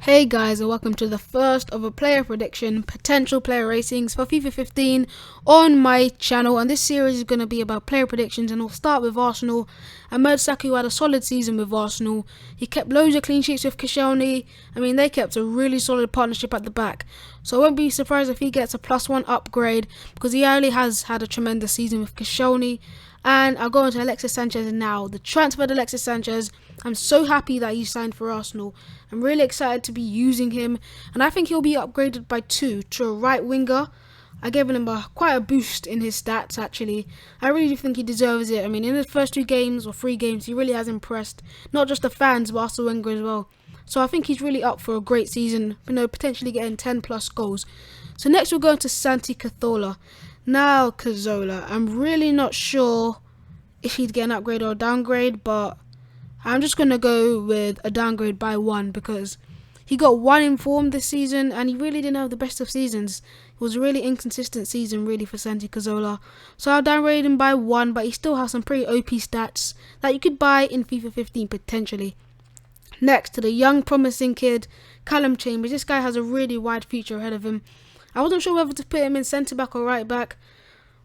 Hey guys, and welcome to the first of a player prediction potential player ratings for FIFA 15 on my channel. And this series is going to be about player predictions, and we'll start with Arsenal. And Mertesacker, who had a solid season with Arsenal, he kept loads of clean sheets with Koscielny. I mean, they kept a really solid partnership at the back, so I won't be surprised if he gets a +1 upgrade, because he only has had a tremendous season with Koscielny. And I'll go on to Alexis Sanchez now. The transfer of Alexis Sanchez, I'm so happy that he signed for Arsenal. I'm really excited to be using him, and I think he'll be upgraded by 2 to a right winger. I gave him quite a boost in his stats, actually. I really do think he deserves it. I mean, in his first 2 games or 3 games, he really has impressed not just the fans but also Wenger as well. So I think he's really up for a great season, potentially getting 10 plus goals. So next we're going to Santi Cazorla. Now Cazorla, I'm really not sure if he'd get an upgrade or a downgrade, but I'm just going to go with a downgrade by 1, because he got 1 in form this season and he really didn't have the best of seasons. It was a really inconsistent season really for Santi Cazorla. So I'll downgrade him by 1, but he still has some pretty OP stats that you could buy in FIFA 15 potentially. Next, to the young promising kid, Callum Chambers. This guy has a really wide future ahead of him. I wasn't sure whether to put him in centre back or right back,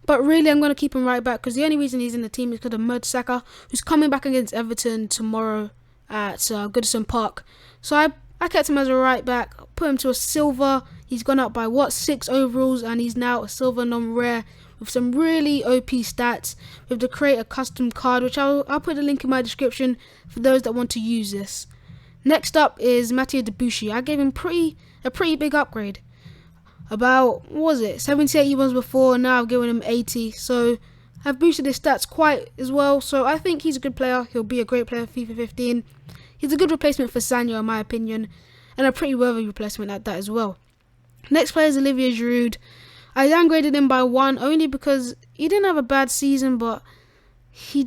but really I'm going to keep him right back, because the only reason he's in the team is because of Mertesacker, who's coming back against Everton tomorrow at Goodison Park. So I kept him as a right back, put him to a silver. He's gone up by 6 overalls, and he's now a silver non-rare with some really OP stats, with the create a custom card, which I'll put a link in my description for those that want to use this. Next up is Mathieu Debuchy. I gave him a pretty big upgrade. About, 70, 80 ones before, and now I've given him 80. So I've boosted his stats quite as well. So I think he's a good player. He'll be a great player for FIFA 15. He's a good replacement for Sanyo in my opinion, and a pretty worthy replacement at that as well. Next player is Olivier Giroud. I downgraded him by 1 only because he didn't have a bad season, but he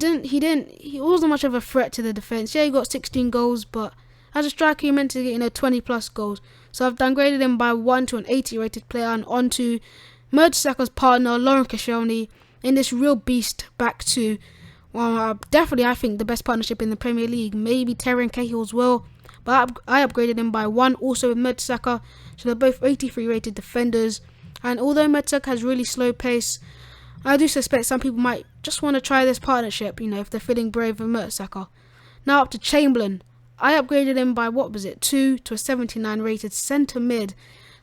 wasn't much of a threat to the defense. Yeah, he got 16 goals, but as a striker, he meant to get 20 plus goals. So I've downgraded him by 1 to an 80 rated player, and on to Mertesacker's partner, Laurent Koscielny, in this real beast back to, definitely I think the best partnership in the Premier League. Maybe Terry and Cahill as well, but I upgraded him by 1 also with Mertesacker. So they're both 83 rated defenders, and although Mertesacker has really slow pace, I do suspect some people might just want to try this partnership, if they're feeling brave with Mertesacker. Now up to Chamberlain. I upgraded him by 2 to a 79 rated centre mid.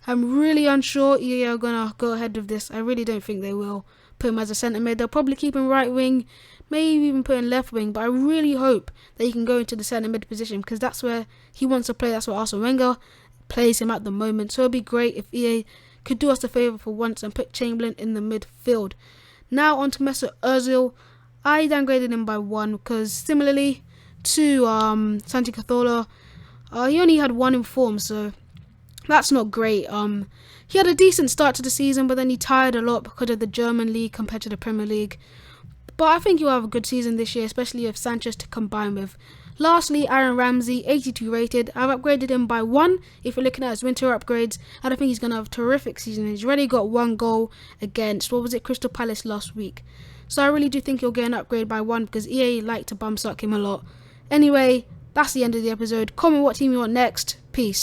I'm really unsure EA are going to go ahead with this. I really don't think they will put him as a centre mid. They'll probably keep him right wing, maybe even put him left wing, but I really hope that he can go into the centre mid position, because that's where he wants to play. That's where Arsene Wenger plays him at the moment. So it'd be great if EA could do us a favour for once and put Chamberlain in the midfield. Now on to Mesut Ozil. I downgraded him by 1 because similarly to Santi Cazorla, he only had 1 in form, so that's not great. He had a decent start to the season, but then he tired a lot because of the German league compared to the Premier League. But I think he'll have a good season this year, especially with Sanchez to combine with. Lastly, Aaron Ramsey, 82 rated. I've upgraded him by 1 if you're looking at his winter upgrades, and I think he's going to have a terrific season. He's already got 1 goal against, Crystal Palace last week. So I really do think he'll get an upgrade by 1, because EA like to bum suck him a lot. Anyway, that's the end of the episode. Comment what team you want next. Peace.